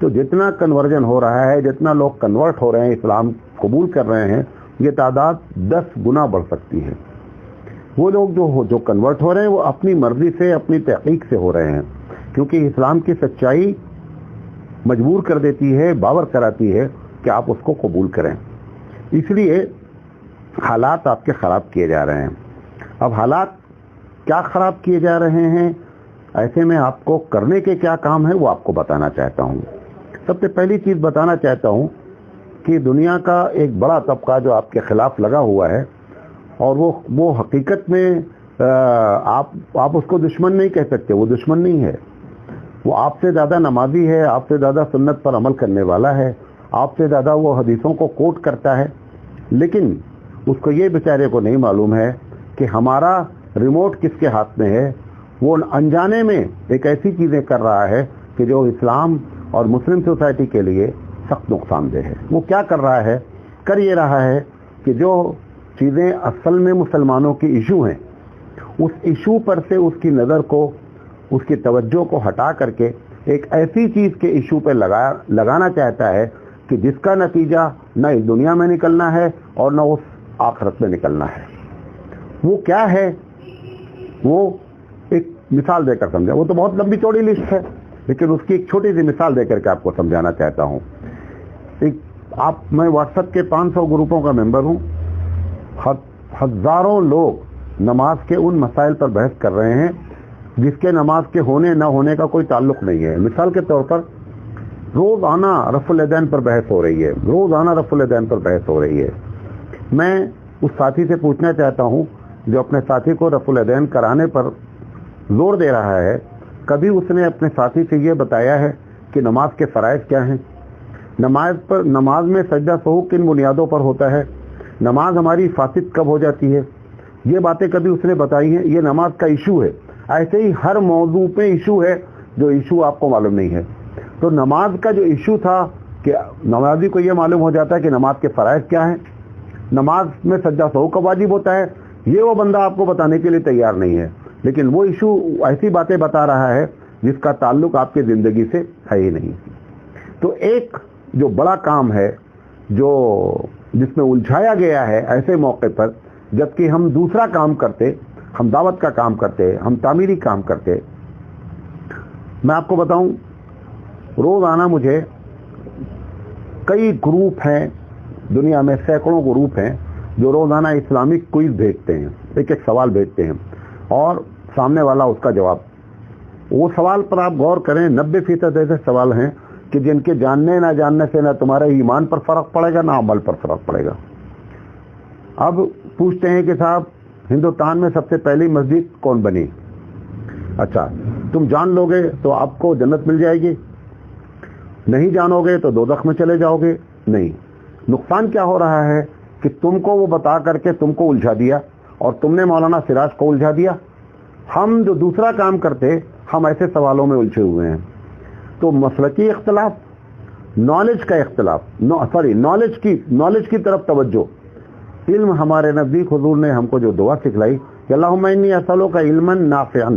تو جتنا کنورژن ہو رہا ہے، جتنا لوگ کنورٹ ہو رہے ہیں، اسلام قبول کر رہے ہیں، یہ تعداد 10 گنا بڑھ سکتی ہے۔ وہ لوگ جو کنورٹ ہو رہے ہیں وہ اپنی مرضی سے، اپنی تحقیق سے ہو رہے ہیں، کیونکہ اسلام کی سچائی مجبور کر دیتی ہے، باور کراتی ہے کہ آپ اس کو قبول کریں۔ اس لیے حالات آپ کے خراب کیے جا رہے ہیں۔ اب حالات کیا خراب کیے جا رہے ہیں، ایسے میں آپ کو کرنے کے کیا کام ہے وہ آپ کو بتانا چاہتا ہوں۔ سب سے پہلی چیز بتانا چاہتا ہوں کہ دنیا کا ایک بڑا طبقہ جو آپ کے خلاف لگا ہوا ہے، اور وہ حقیقت میں آپ اس کو دشمن نہیں کہہ سکتے، وہ دشمن نہیں ہے، وہ آپ سے زیادہ نمازی ہے، آپ سے زیادہ سنت پر عمل کرنے والا ہے، آپ سے زیادہ وہ حدیثوں کو کوٹ کرتا ہے، لیکن اس کو یہ بیچارے کو نہیں معلوم ہے کہ ہمارا ریموٹ کس کے ہاتھ میں ہے۔ وہ انجانے میں ایک ایسی چیزیں کر رہا ہے کہ جو اسلام اور مسلم سوسائٹی کے لیے سخت نقصان دہ ہے۔ وہ کیا کر رہا ہے؟ کر یہ رہا ہے کہ جو چیزیں اصل میں مسلمانوں کی ایشو ہیں، اس ایشو پر سے اس کی نظر کو، اس کی توجہ کو ہٹا کر کے ایک ایسی چیز کے ایشو پہ لگانا چاہتا ہے کہ جس کا نتیجہ نہ اس دنیا میں نکلنا ہے اور نہ اس آخرت میں نکلنا ہے۔ وہ کیا ہے؟ وہ ایک مثال دے کر سمجھا، وہ تو بہت لمبی چوڑی لسٹ ہے، لیکن اس کی ایک چھوٹی سی مثال دے کر کے آپ کو سمجھانا چاہتا ہوں۔ میں واٹس ایپ کے 500 گروپوں کا ممبر ہوں، ہزاروں لوگ نماز کے ان مسائل پر بحث کر رہے ہیں جس کے نماز کے ہونے نہ ہونے کا کوئی تعلق نہیں ہے۔ مثال کے طور پر روزانہ رفع الیدین پر بحث ہو رہی ہے، روزانہ رفع الیدین پر بحث ہو رہی ہے۔ میں اس ساتھی سے پوچھنا چاہتا ہوں جو اپنے ساتھی کو رفع الیدین کرانے پر زور دے رہا ہے، کبھی اس نے اپنے ساتھی سے یہ بتایا ہے کہ نماز کے فرائض کیا ہیں؟ نماز میں سجدہ سہو کن بنیادوں پر ہوتا ہے؟ نماز ہماری فاسد کب ہو جاتی ہے؟ یہ باتیں کبھی اس نے بتائی ہیں؟ یہ نماز کا ایشو ہے۔ ایسے ہی ہر موضوع پہ ایشو ہے جو ایشو آپ کو معلوم نہیں ہے۔ تو نماز کا جو ایشو تھا کہ نمازی کو یہ معلوم ہو جاتا ہے کہ نماز کے فرائض کیا ہیں، نماز میں سجدہ سہو کب واجب ہوتا ہے، یہ وہ بندہ آپ کو بتانے کے لیے تیار نہیں ہے، لیکن وہ ایشو ایسی باتیں بتا رہا ہے جس کا تعلق آپ کی زندگی سے ہے ہی نہیں۔ تو ایک جو بڑا کام ہے جس میں الجھایا گیا ہے ایسے موقع پر، جبکہ ہم دوسرا کام کرتے، ہم دعوت کا کام کرتے، ہم تعمیری کام کرتے۔ میں آپ کو بتاؤں، روزانہ مجھے کئی گروپ ہیں، دنیا میں سینکڑوں گروپ ہیں جو روزانہ اسلامک کوئز بھیجتے ہیں، ایک سوال بھیجتے ہیں اور سامنے والا اس کا جواب۔ وہ سوال پر آپ غور کریں، 90% ایسے سوال ہیں کہ جن کے جاننے نہ جاننے سے نہ تمہارے ایمان پر فرق پڑے گا نہ عمل پر فرق پڑے گا۔ اب پوچھتے ہیں کہ صاحب ہندوستان میں سب سے پہلی مسجد کون بنی؟ اچھا، تم جان لو گے تو آپ کو جنت مل جائے گی، نہیں جانو گے تو دوزخ میں چلے جاؤ گے؟ نہیں۔ نقصان کیا ہو رہا ہے کہ تم کو وہ بتا کر کے تم کو الجھا دیا، اور تم نے مولانا سراج کو الجھا دیا۔ ہم جو دوسرا کام کرتے، ہم ایسے سوالوں میں الجھے ہوئے ہیں۔ تو مسلکی اختلاف، نالج کا اختلاف، نالج کی طرف توجہ۔ علم ہمارے نزدیک حضور نے ہم کو جو دعا سکھلائی کہ اللہم انی اسألک علما نافعا،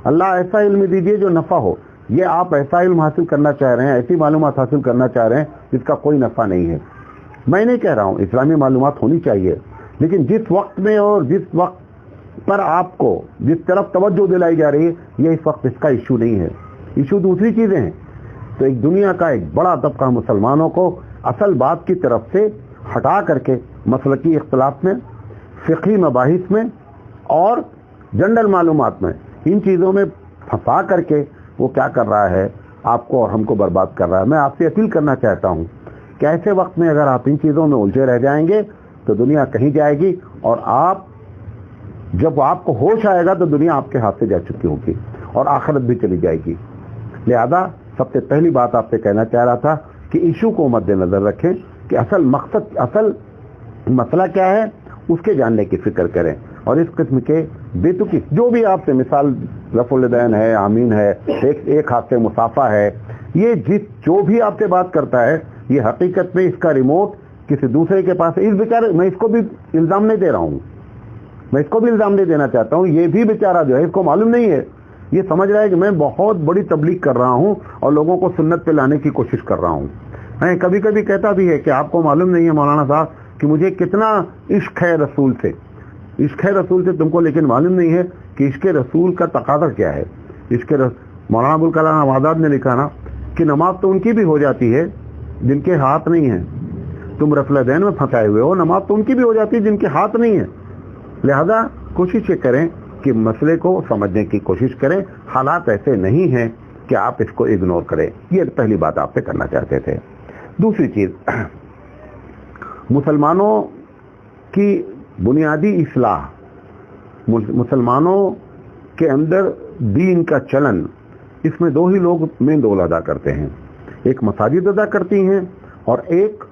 اللہ ایسا علم دیجئے جو نفع ہو۔ یہ آپ ایسا علم حاصل کرنا چاہ رہے ہیں، ایسی معلومات حاصل کرنا چاہ رہے ہیں جس کا کوئی نفع نہیں ہے۔ میں نہیں کہہ رہا ہوں اسلامی معلومات ہونی چاہیے، لیکن جس وقت میں اور جس وقت پر آپ کو جس طرف توجہ دلائی جا رہی ہے، یہ اس وقت اس کا ایشو نہیں ہے، ایشو دوسری چیزیں ہیں۔ تو ایک دنیا کا ایک بڑا طبقہ مسلمانوں کو اصل بات کی طرف سے ہٹا کر کے مسلکی اختلاف میں، فقہی مباحث میں اور جنرل معلومات میں، ان چیزوں میں پھنسا کر کے وہ کیا کر رہا ہے، آپ کو اور ہم کو برباد کر رہا ہے۔ میں آپ سے اپیل کرنا چاہتا ہوں کہ ایسے وقت میں اگر آپ ان چیزوں میں الجھے رہ جائیں گے تو دنیا کہیں جائے گی، اور جب آپ کو ہوش آئے گا تو دنیا آپ کے ہاتھ سے جا چکی ہوگی اور آخرت بھی چلی جائے گی۔ لہذا سب سے پہلی بات آپ سے کہنا چاہ رہا تھا کہ ایشو کو مد نظر رکھیں کہ اصل مسئلہ کیا ہے، اس کے جاننے کی فکر کریں، اور اس قسم کے بیتوکی جو بھی آپ سے، مثال رفع الیدین ہے، آمین ہے، ایک ہاتھ سے مصافحہ ہے، یہ جو بھی آپ سے بات کرتا ہے، یہ حقیقت میں اس کا ریموٹ کسی دوسرے کے پاس ہے۔ اس بیچارے، میں اس کو بھی الزام نہیں دے رہا ہوں، میں اس کو بھی الزام نہیں دینا چاہتا ہوں، یہ بھی بیچارہ جو ہے اس کو معلوم نہیں ہے یہ سمجھ رہا ہے کہ میں بہت بڑی تبلیغ کر رہا ہوں اور لوگوں کو سنت پہ لانے کی کوشش کر رہا ہوں. میں کبھی کبھی کہتا بھی ہے کہ آپ کو معلوم نہیں ہے مولانا صاحب کہ مجھے کتنا عشق ہے رسول سے, عشق ہے رسول سے تم کو, لیکن معلوم نہیں ہے کہ عشق رسول کا تقاضا کیا ہے. مولانا ابوالکلام آزاد نے لکھا نا کہ نماز تو ان کی بھی ہو جاتی ہے جن کے ہاتھ نہیں ہیں. تم رفل دین میں پھنسائے ہوئے ہو, نماز تو ان کی بھی ہو جاتی ہے جن کے ہاتھ نہیں ہیں. لہذا کوشش یہ کریں کہ مسئلے کو سمجھنے کی کوشش کریں. حالات ایسے نہیں ہیں کہ آپ اس کو اگنور کریں. یہ پہلی بات آپ سے کرنا چاہتے تھے. دوسری چیز, مسلمانوں کی بنیادی اصلاح, مسلمانوں کے اندر دین کا چلن, اس میں دو ہی لوگ مین رول ادا کرتے ہیں. ایک مساجد ادا کرتی ہیں اور ایک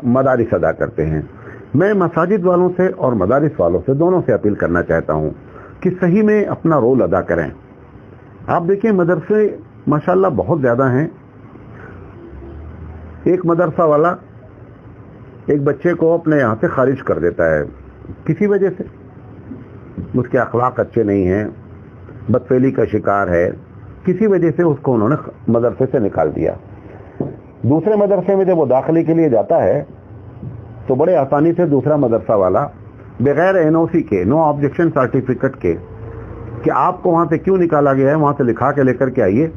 مدارس ادا کرتے ہیں. میں مساجد والوں سے اور مدارس والوں سے دونوں سے اپیل کرنا چاہتا ہوں کہ صحیح میں اپنا رول ادا کریں. آپ دیکھیں مدرسے ماشاءاللہ بہت زیادہ ہیں. ایک مدرسہ والا ایک بچے کو اپنے یہاں سے خارج کر دیتا ہے کسی وجہ سے, اس کے اخلاق اچھے نہیں ہیں, بدفعلی کا شکار ہے, کسی وجہ سے اس کو انہوں نے مدرسے سے نکال دیا. دوسرے مدرسے میں جب وہ داخلے کے لیے جاتا ہے تو بڑے آسانی سے دوسرا مدرسہ والا بغیر NOC کے, نو آبجیکشن سرٹیفکیٹ کے, کہ آپ کو وہاں سے کیوں نکالا گیا ہے وہاں سے لکھا کے لے کر کے آئیے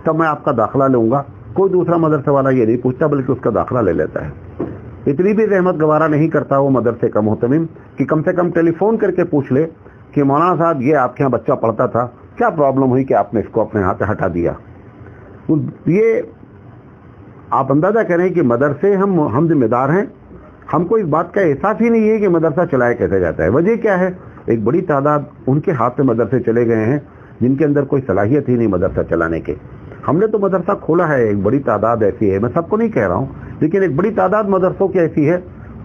تب میں آپ کا داخلہ لوں گا. کوئی دوسرا مدرسہ والا یہ نہیں پوچھتا بلکہ اس کا داخلہ لے لیتا ہے. اتنی بھی رحمت گوارا نہیں کرتا وہ مدرسے کا محتمم کہ کم سے کم ٹیلی فون کر کے پوچھ لے کہ مولانا صاحب یہ آپ کے یہاں بچہ پڑھتا تھا, کیا پرابلم ہوئی کہ آپ نے اس کو اپنے ہاتھ سے ہٹا دیا. یہ آپ اندازہ کریں کہ مدرسے ہم ذمہ دار ہیں. ہم کو اس بات کا احساس ہی نہیں ہے کہ مدرسہ چلایا کیسے جاتا ہے. وجہ کیا ہے؟ ایک بڑی تعداد ان کے ہاتھ میں مدرسے چلے گئے ہیں جن کے اندر کوئی صلاحیت ہی نہیں مدرسہ چلانے کے. ہم نے تو مدرسہ کھولا ہے, ایک بڑی تعداد ایسی ہے, میں سب کو نہیں کہہ رہا ہوں, لیکن ایک بڑی تعداد مدرسوں کی ایسی ہے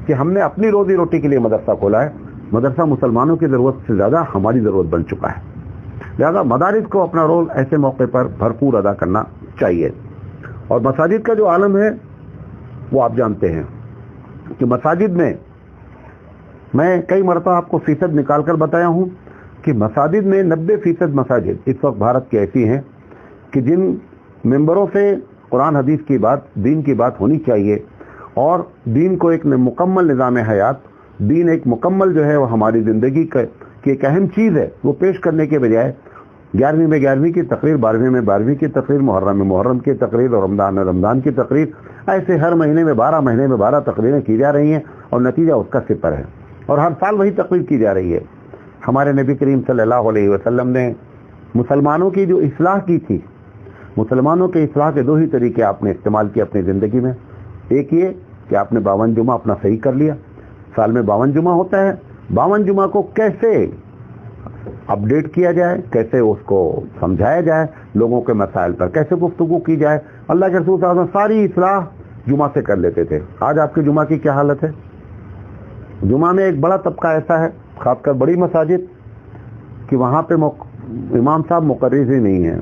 کہ ہم نے اپنی روزی روٹی کے لیے مدرسہ کھولا ہے. مدرسہ مسلمانوں کی ضرورت سے زیادہ ہماری ضرورت بن چکا ہے. لہذا مدارس کو اپنا رول ایسے موقع پر بھرپور ادا کرنا چاہیے. اور مساجد کا جو عالم ہے وہ آپ جانتے ہیں کہ مساجد میں کئی مرتبہ آپ کو فیصد نکال کر بتایا ہوں کہ مساجد میں 90% مساجد اس وقت بھارت کی ایسی ہیں کہ جن ممبروں سے قرآن حدیث کی بات, دین کی بات ہونی چاہیے, اور دین کو ایک مکمل نظام حیات, دین ایک مکمل جو ہے وہ ہماری زندگی کی ایک اہم چیز ہے, وہ پیش کرنے کے بجائے 11ویں میں 11ویں کی تقریر, 12ویں میں 12ویں کی تقریر, محرم میں محرم کی تقریر اور رمضان میں رمضان کی تقریر, ایسے ہر مہینے میں 12 مہینے میں 12 تقریریں کی جا رہی ہیں اور نتیجہ اس کا صفر ہے, اور ہر سال وہی تقریر کی جا رہی ہے. ہمارے نبی کریم صلی اللہ علیہ وسلم نے مسلمانوں کی جو اصلاح کی تھی, مسلمانوں کے اصلاح کے دو ہی طریقے آپ نے استعمال کیے اپنی زندگی میں. ایک یہ کہ آپ نے 52 جمعہ اپنا صحیح کر لیا. سال میں 52 جمعہ ہوتا ہے, 52 جمعہ کو کیسے اپڈیٹ کیا جائے, کیسے اس کو سمجھایا جائے, لوگوں کے مسائل پر کیسے گفتگو کی جائے. اللہ کے رسول صلی اللہ علیہ وسلم ساری اصلاح جمعہ سے کر لیتے تھے. آج آپ کے جمعہ کی کیا حالت ہے؟ جمعہ میں ایک بڑا طبقہ ایسا ہے, خاص کر بڑی مساجد, کہ وہاں پہ امام صاحب مقرر ہی نہیں ہیں,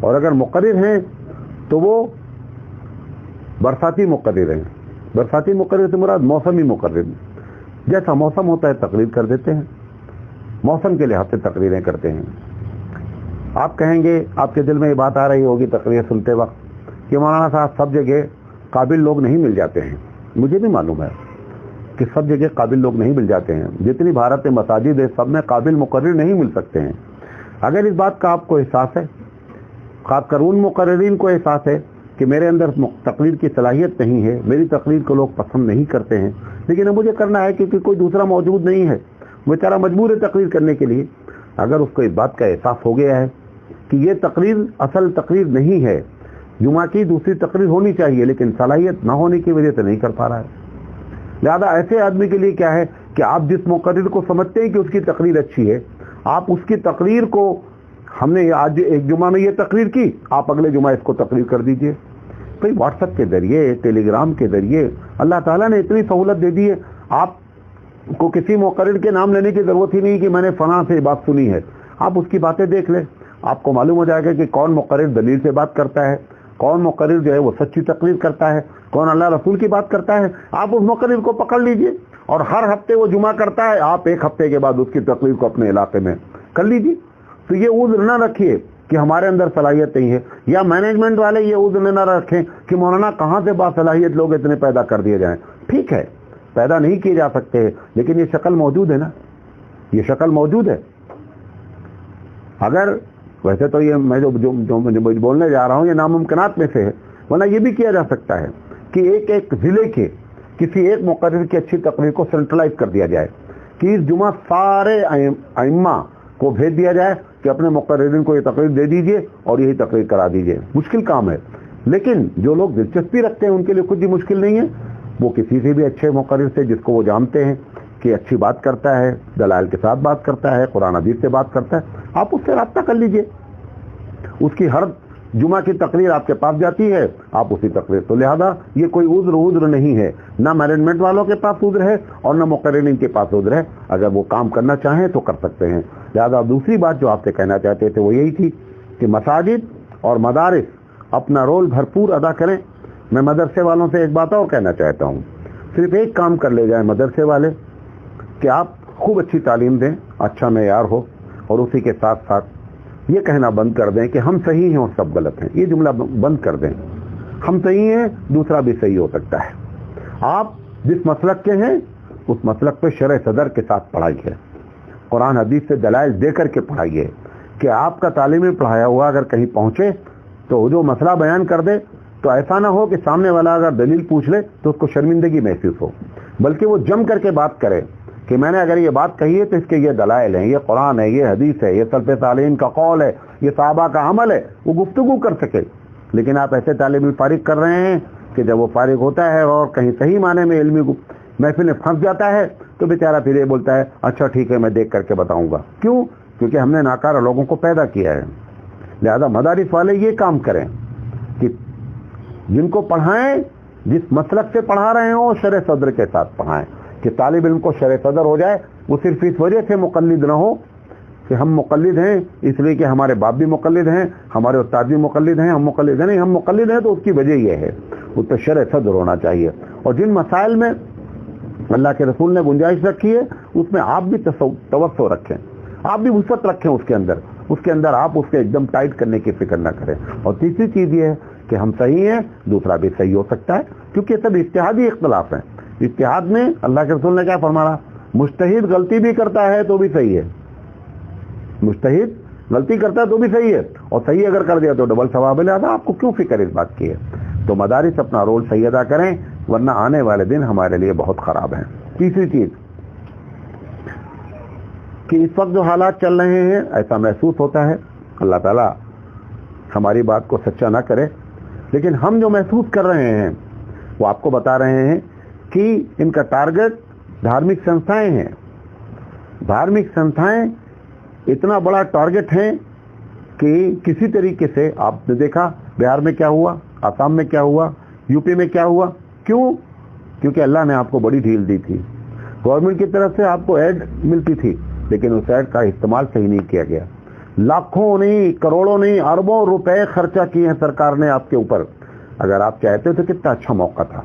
اور اگر مقرر ہیں تو وہ برساتی مقرر ہیں. برساتی مقرر سے مراد موسمی مقرر, جیسا موسم ہوتا ہے تقریر کر دیتے ہیں, موسم کے لحاظ سے تقریریں کرتے ہیں. آپ کہیں گے, آپ کے دل میں یہ بات آ رہی ہوگی تقریر سنتے وقت کہ مولانا صاحب سب جگہ قابل لوگ نہیں مل جاتے ہیں. مجھے بھی معلوم ہے کہ سب جگہ قابل لوگ نہیں مل جاتے ہیں. جتنی بھارت میں مساجد ہے سب میں قابل مقرر نہیں مل سکتے ہیں. اگر اس بات کا آپ کو احساس ہے, خاص کر ان مقررین کو احساس ہے کہ میرے اندر تقریر کی صلاحیت نہیں ہے, میری تقریر کو لوگ پسند نہیں کرتے ہیں, لیکن اب مجھے کرنا ہے کیونکہ کوئی دوسرا موجود نہیں ہے, بیچارہ مجبور ہے تقریر کرنے کے لیے. اگر اس کو اس بات کا احساس ہو گیا ہے کہ یہ تقریر اصل تقریر نہیں ہے, جمعہ کی دوسری تقریر ہونی چاہیے, لیکن صلاحیت نہ ہونے کی وجہ سے نہیں کر پا رہا ہے, لہذا ایسے آدمی کے لیے کیا ہے کہ آپ جس مقرر کو سمجھتے ہیں کہ اس کی تقریر اچھی ہے, آپ اس کی تقریر کو, ہم نے آج ایک جمعہ میں یہ تقریر کی, آپ اگلے جمعہ اس کو تقریر کر دیجئے. بھائی واٹس ایپ کے ذریعے, ٹیلی گرام کے ذریعے اللہ تعالیٰ نے اتنی سہولت دے دی ہے, آپ کو کسی مقرر کے نام لینے کی ضرورت ہی نہیں کہ میں نے فلاں سے بات سنی ہے. آپ اس کی باتیں دیکھ لیں, آپ کو معلوم ہو جائے گا کہ کون مقرر دلیل سے بات کرتا ہے, کون مقرر جو ہے وہ سچی تقریر کرتا ہے, کون اللہ رسول کی بات کرتا ہے. آپ اس مقرر کو پکڑ لیجئے, اور ہر ہفتے وہ جمعہ کرتا ہے, آپ ایک ہفتے کے بعد اس کی تقریر کو اپنے علاقے میں کر لیجئے. تو یہ عذر نہ رکھیے کہ ہمارے اندر صلاحیت نہیں ہے، یا مینجمنٹ والے یہ عذر نہ رکھیں کہ مولانا کہاں سے باصلاحیت لوگ اتنے پیدا کر دیے جائیں. ٹھیک ہے، پیدا نہیں کیے جا سکتے، لیکن یہ شکل موجود ہے نا، یہ شکل موجود ہے. اگر ویسے تو یہ میں جو بولنے جا رہا ہوں یہ ناممکنات میں سے ہے، ورنہ یہ بھی کیا جا سکتا ہے کہ ایک ضلع کے کسی ایک مقرر کی اچھی تقریر کو سینٹرلائز کر دیا جائے کہ اس جمعہ سارے ائمہ کو بھیج دیا جائے کہ اپنے مقررین کو یہ تقریر دے دیجئے اور یہی تقریر کرا دیجئے. مشکل کام ہے، لیکن جو لوگ دلچسپی رکھتے ہیں ان کے لیے کچھ بھی مشکل نہیں ہے. وہ کسی سے بھی اچھے مقرر سے جس کو وہ جانتے ہیں کہ اچھی بات کرتا ہے، دلائل کے ساتھ بات کرتا ہے، قرآن حدیث سے بات کرتا ہے، آپ اس سے رابطہ کر لیجئے. اس کی ہر جمعہ کی تقریر آپ کے پاس جاتی ہے، آپ اسی تقریر. تو لہذا یہ کوئی عذر نہیں ہے، نہ مینجمنٹ والوں کے پاس عذر ہے اور نہ مقررین کے پاس عذر ہے. اگر وہ کام کرنا چاہیں تو کر سکتے ہیں. لہذا دوسری بات جو آپ سے کہنا چاہتے تھے وہ یہی تھی کہ مساجد اور مدارس اپنا رول بھرپور ادا کریں. میں مدرسے والوں سے ایک بات اور کہنا چاہتا ہوں، صرف ایک کام کر لے جائیں مدرسے والے کہ آپ خوب اچھی تعلیم دیں، اچھا معیار ہو، اور اسی کے ساتھ ساتھ یہ کہنا بند کر دیں کہ ہم صحیح ہیں اور سب غلط ہیں. یہ جملہ بند کر دیں. ہم صحیح ہیں، دوسرا بھی صحیح ہو سکتا ہے. آپ جس مسلک کے ہیں اس مسلک پہ شرع صدر کے ساتھ پڑھائی ہے، قرآن حدیث سے دلائل دے کر کے پڑھائی ہے کہ آپ کا تعلیمی پڑھایا ہوا اگر کہیں پہنچے تو جو مسئلہ بیان کر دے تو ایسا نہ ہو کہ سامنے والا اگر دلیل پوچھ لے تو اس کو شرمندگی محسوس ہو، بلکہ وہ جم کر کے بات کرے کہ میں نے اگر یہ بات کہی ہے تو اس کے یہ دلائل ہیں، یہ قرآن ہے، یہ حدیث ہے، یہ سلف صالحین کا قول ہے، یہ صحابہ کا عمل ہے. وہ گفتگو کر سکے. لیکن آپ ایسے طالب علم فارغ کر رہے ہیں کہ جب وہ فارغ ہوتا ہے اور کہیں صحیح معنی میں علمی محفل میں پھنس جاتا ہے تو بیچارہ پھر یہ بولتا ہے اچھا ٹھیک ہے میں دیکھ کر کے بتاؤں گا. کیوں؟ کیونکہ ہم نے ناکارہ لوگوں کو پیدا کیا ہے. لہذا مدارس والے یہ کام کریں کہ جن کو پڑھائیں جس مسلک سے پڑھا رہے ہوں شرع صدر کے ساتھ پڑھائیں کہ طالب علم کو شرع صدر ہو جائے. وہ صرف اس وجہ سے مقلد نہ ہو کہ ہم مقلد ہیں اس لیے کہ ہمارے باپ بھی مقلد ہیں، ہمارے استاد بھی مقلد ہیں، ہم مقلد ہیں. نہیں، ہم مقلد ہیں تو اس کی وجہ یہ ہے، اس پہ شرع صدر ہونا چاہیے. اور جن مسائل میں اللہ کے رسول نے گنجائش رکھی ہے اس میں آپ بھی توسع رکھیں، آپ بھی وسعت رکھیں اس کے اندر آپ اس کے ایک دم ٹائٹ کرنے کی فکر نہ کریں. اور تیسری چیز یہ ہے کہ ہم صحیح ہیں، دوسرا بھی صحیح ہو سکتا ہے، کیونکہ یہ سب اجتہادی اختلاف ہیں. اجتہاد میں اللہ کے رسول نے کیا فرمایا؟ مجتہد غلطی بھی کرتا ہے تو بھی صحیح ہے. مجتہد غلطی کرتا ہے تو بھی صحیح ہے، اور صحیح اگر کر دیا تو ڈبل ثواب ہے. لہٰذا آپ کو کیوں فکر اس بات کی ہے؟ تو مدارس اپنا رول صحیح ادا کریں، ورنہ آنے والے دن ہمارے لیے بہت خراب ہیں. تیسری چیز کہ اس وقت جو حالات چل رہے ہیں ایسا محسوس ہوتا ہے، اللہ تعالیٰ ہماری بات کو سچا نہ کرے، لیکن ہم جو محسوس کر رہے ہیں وہ آپ کو بتا رہے ہیں کہ ان کا ٹارگٹ دھارمک سنستھائیں ہیں. دھارمک سنستھائیں اتنا بڑا ٹارگٹ ہیں کہ کسی طریقے سے آپ نے دیکھا بہار میں کیا ہوا، آسام میں کیا ہوا، یو پی میں کیا ہوا. کیوں؟ کیونکہ اللہ نے آپ کو بڑی ڈھیل دی تھی. گورنمنٹ کی طرف سے آپ کو ایڈ ملتی تھی، لیکن اس ایڈ کا استعمال صحیح نہیں کیا گیا. لاکھوں نہیں، کروڑوں نہیں، اربوں روپے خرچہ کیے ہیں سرکار نے آپ کے اوپر. اگر آپ چاہتے تو کتنا اچھا موقع تھا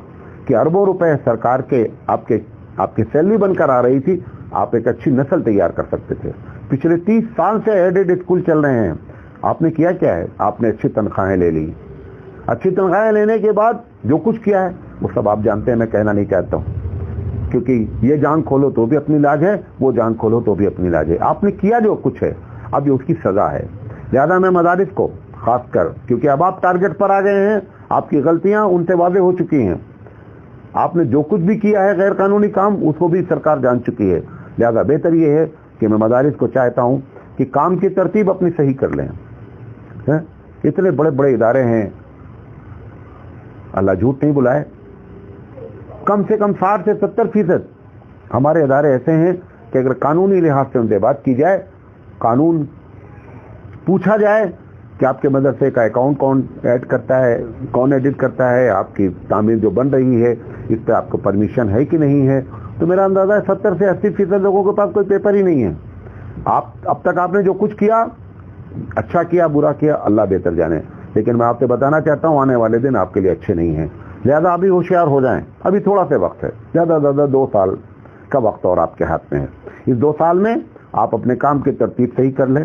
کہ اربوں روپے سرکار کے آپ کے سیلری بن کر آ رہی تھی، آپ ایک اچھی نسل تیار کر سکتے تھے. پچھلے 30 سال سے ایڈڈ اسکول چل رہے ہیں. آپ نے کیا ہے؟ آپ نے اچھی تنخواہیں لے لی. اچھی تنخواہیں لینے کے بعد جو کچھ کیا ہے وہ سب آپ جانتے ہیں، میں کہنا نہیں چاہتا ہوں، کیونکہ یہ جان کھولو تو بھی اپنی لاج ہے، وہ جان کھولو تو بھی اپنی لاج ہے. آپ نے کیا جو کچھ ہے، اب یہ اس کی سزا ہے. لہذا میں مدارس کو خاص کر، کیونکہ اب آپ ٹارگٹ پر آ گئے ہیں، آپ کی غلطیاں ان سے واضح ہو چکی ہیں، آپ نے جو کچھ بھی کیا ہے غیر قانونی کام اس کو بھی سرکار جان چکی ہے. لہذا بہتر یہ ہے کہ میں مدارس کو چاہتا ہوں کہ کام کی ترتیب اپنی صحیح کر لیں. اتنے بڑے بڑے ادارے ہیں، اللہ جھوٹ نہیں بلائے، کم سے کم 60 سے 70% ہمارے ادارے ایسے ہیں کہ اگر قانونی لحاظ سے ان سے بات کی جائے، قانون پوچھا جائے کہ آپ کے مدرسے کا اکاؤنٹ کون ایڈ کرتا ہے، کون ایڈٹ کرتا ہے، آپ کی تعمیر جو بن رہی ہے اس پہ آپ کو پرمیشن ہے کہ نہیں ہے، تو میرا اندازہ ہے 70 سے 80% لوگوں کے پاس کوئی پیپر ہی نہیں ہے. اب تک آپ نے جو کچھ کیا، اچھا کیا برا کیا، اللہ بہتر جانے، لیکن میں آپ سے بتانا چاہتا ہوں آنے والے دن آپ کے لیے اچھے نہیں ہیں. لہذا ابھی ہوشیار ہو جائیں، ابھی تھوڑا سا وقت ہے، زیادہ 2 سال کا وقت اور آپ کے ہاتھ میں ہے. اس 2 سال میں آپ اپنے کام کی ترتیب صحیح کر لیں،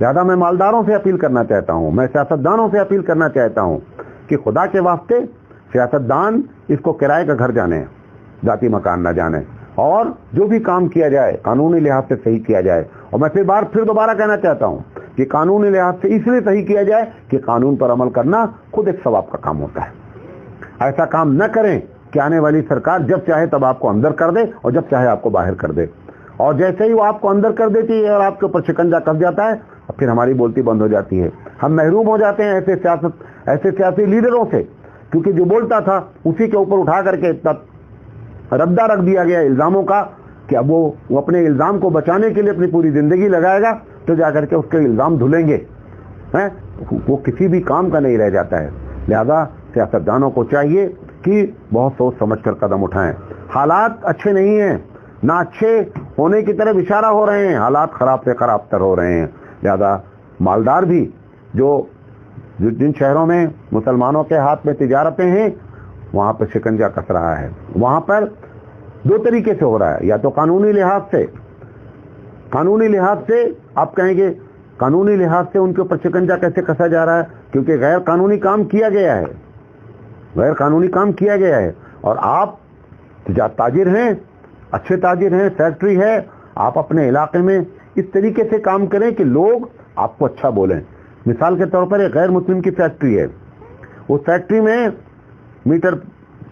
لہذا میں مالداروں سے اپیل کرنا چاہتا ہوں, میں سیاستدانوں سے اپیل کرنا چاہتا ہوں کہ خدا کے واسطے سیاستدان اس کو کرائے کا گھر جانے, ذاتی مکان نہ جانے, اور جو بھی کام کیا جائے قانونی لحاظ سے صحیح کیا جائے. اور میں پھر دوبارہ کہنا چاہتا ہوں کہ قانونی لحاظ سے اس لیے صحیح کیا جائے کہ قانون پر عمل کرنا خود ایک ثواب کا کام ہوتا ہے. ایسا کام نہ کریں کہ آنے والی سرکار جب چاہے تب آپ کو اندر کر دے اور جب چاہے آپ کو باہر کر دے, اور جیسے ہی وہ آپ کو اندر کر دیتی ہے اور آپ کے اوپر شکنجہ کس جاتا ہے, اور پھر ہماری بولتی بند ہو جاتی ہے. ہم محروم ہو جاتے ہیں ایسے سیاسی لیڈروں سے, کیونکہ جو بولتا تھا اسی کے اوپر اٹھا کر کے ربدہ رکھ دیا گیا الزاموں کا کہ اب وہ اپنے الزام کو بچانے کے لیے اپنی پوری زندگی لگائے گا تو جا کر کے اس کے الزام دھلیں گے, وہ کسی بھی کام کا نہیں رہ جاتا ہے. لہذا سیاستدانوں کو چاہیے کہ بہت سوچ سمجھ کر قدم اٹھائیں. حالات اچھے نہیں ہیں, نہ اچھے ہونے کی طرف اشارہ ہو رہے ہیں, حالات خراب سے خراب تر ہو رہے ہیں. لہذا مالدار بھی جو جن شہروں میں مسلمانوں کے ہاتھ میں تجارتیں ہیں وہاں پر شکنجہ کس رہا ہے. وہاں پر دو طریقے سے ہو رہا ہے, یا تو قانونی لحاظ سے آپ کہیں گے قانونی لحاظ سے ان کے اوپر شکنجہ کیسے کسا جا رہا ہے, کیونکہ غیر قانونی کام کیا گیا ہے, اور آپ تاجر ہیں, اچھے تاجر ہیں, فیکٹری ہے, آپ اپنے علاقے میں اس طریقے سے کام کریں کہ لوگ آپ کو اچھا بولیں. مثال کے طور پر ایک غیر مسلم کی فیکٹری ہے, اس فیکٹری میں میٹر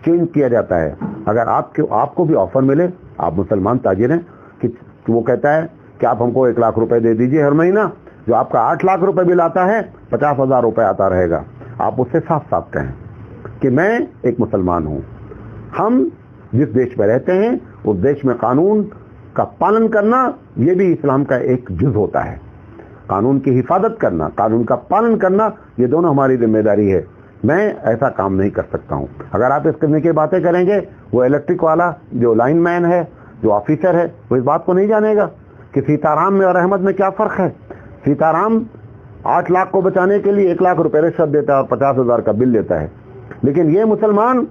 چینج کیا جاتا ہے. اگر آپ کو بھی آفر ملے, آپ مسلمان تاجر ہیں, کہ وہ کہتا ہے کہ آپ ہم کو 1 لاکھ روپے دے دیجئے ہر مہینہ, جو آپ کا 8 لاکھ روپے بل آتا ہے 50,000 روپے آتا رہے گا. آپ اس سے صاف صاف کہیں کہ میں ایک مسلمان ہوں, ہم جس دیش میں رہتے ہیں اس دیش میں قانون کا پالن کرنا یہ بھی اسلام کا ایک جز ہوتا ہے. قانون کی حفاظت کرنا, قانون کا پالن کرنا, یہ دونوں ہماری ذمہ داری ہے. میں ایسا کام نہیں کر سکتا ہوں. اگر آپ اس قسم کی باتیں کریں گے, وہ الیکٹرک والا جو لائن مین ہے, جو آفیسر ہے, وہ اس بات کو نہیں جانے گا کہ سیتارام میں اور احمد میں کیا فرق ہے. سیتارام 8 لاکھ کو بچانے کے لیے 1 لاکھ روپے رشوت دیتا ہے اور 50,000 کا بل دیتا ہے, لیکن یہ مسلمان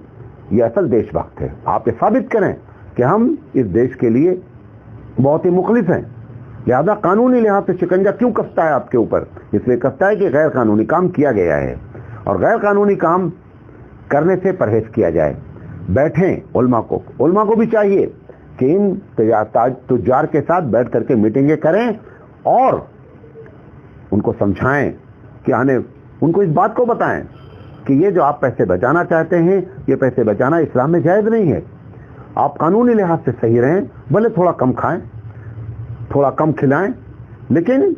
یہ اصل دیش بھکت ہے. آپ یہ ثابت کریں کہ ہم اس دیش کے لیے بہت ہی مخلص ہیں. لہذا قانونی لحاظ سے شکنجہ کیوں کستا ہے آپ کے اوپر؟ اس لیے کستا ہے کہ غیر قانونی کام کیا گیا ہے, اور غیر قانونی کام کرنے سے پرہیز کیا جائے. بیٹھیں علماء کو بھی چاہیے کہ ان تجار کے ساتھ بیٹھ کر کے میٹنگیں کریں اور ان کو سمجھائیں کہ ان کو اس بات کو بتائیں کہ یہ جو آپ پیسے بچانا چاہتے ہیں, یہ پیسے بچانا اسلام میں جائز نہیں ہے. آپ قانونی لحاظ سے صحیح رہیں, بھلے تھوڑا کم کھائیں, تھوڑا کم کھلائیں, لیکن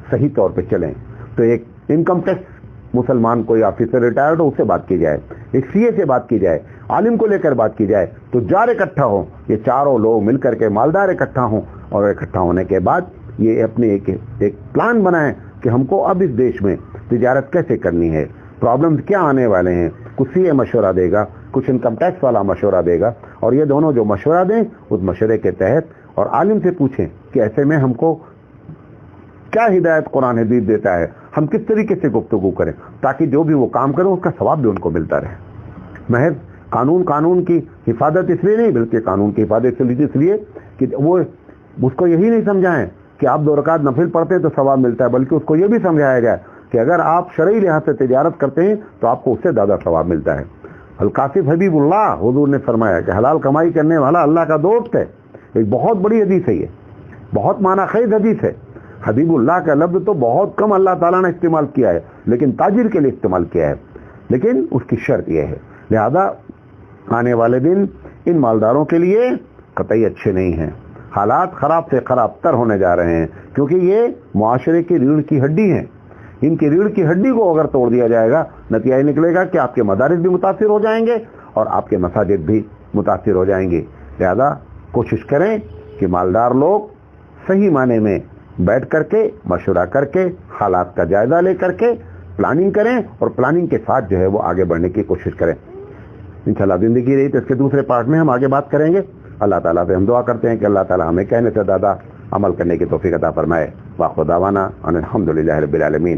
صحیح طور پہ چلیں. تو ایک انکم ٹیکس مسلمان کوئی آفیسر ریٹائرڈ ہو, اس سے بات کی جائے, ایک سی اے سے بات کی جائے, عالم کو لے کر بات کی جائے, تو جار اکٹھا ہو, یہ چاروں لوگ مل کر کے مالدار اکٹھا ہوں, اور اکٹھا ہونے کے بعد یہ اپنے ایک پلان بنائیں کہ ہم کو اب اس دیش میں تجارت کیسے کرنی ہے, پرابلمز کیا آنے والے ہیں. کچھ سی اے مشورہ دے گا, کچھ انکم ٹیکس والا مشورہ دے گا, اور یہ دونوں جو مشورہ دیں اس مشورے کے تحت, اور عالم سے پوچھیں کہ ایسے میں ہم کو کیا ہدایت قرآن حدیث دیتا ہے, ہم کس طریقے سے گفتگو کریں تاکہ جو بھی وہ کام کریں اس کا ثواب بھی ان کو ملتا رہے. محض قانون کی حفاظت اس لیے نہیں, بلکہ قانون کی حفاظت اس لیے کہ وہ اس کو یہی نہیں سمجھائیں کہ آپ 2 رکعت نفل پڑھتے ہیں تو ثواب ملتا ہے, بلکہ اس کو یہ بھی سمجھایا جائے کہ اگر آپ شرعی لحاظ سے تجارت کرتے ہیں تو آپ کو اس سے زیادہ ثواب ملتا ہے. القاسف حبیب اللہ حضور نے فرمایا کہ حلال کمائی کرنے والا اللہ کا دوست ہے. ایک بہت بڑی حدیث ہے, یہ بہت معنی خیز حدیث ہے. حبیب اللہ کا لفظ تو بہت کم اللہ تعالیٰ نے استعمال کیا ہے, لیکن تاجر کے لیے استعمال کیا ہے, لیکن اس کی شرط یہ ہے. لہذا آنے والے دن ان مالداروں کے لیے قطعی اچھے نہیں ہیں. حالات خراب سے خراب تر ہونے جا رہے ہیں, کیونکہ یہ معاشرے کی ریڑھ کی ہڈی ہیں. ان کی ریڑھ کی ہڈی کو اگر توڑ دیا جائے گا, نتیجہ یہ نکلے گا کہ آپ کے مدارس بھی متاثر ہو جائیں گے اور آپ کے مساجد بھی متاثر ہو جائیں گے. لہذا کوشش کریں کہ مالدار لوگ صحیح معنی میں بیٹھ کر کے مشورہ کر کے حالات کا جائزہ لے کر کے پلاننگ کریں, اور پلاننگ کے ساتھ جو ہے وہ آگے بڑھنے کی کوشش کریں. انشاءاللہ زندگی رہی تو اس کے دوسرے پارٹ میں ہم آگے بات کریں گے. اللہ تعالیٰ سے ہم دعا کرتے ہیں کہ اللہ تعالیٰ ہمیں کہنے سے زیادہ عمل کرنے کی توفیق عطا فرمائے. واخر دعوانا ان الحمدللہ رب العالمین.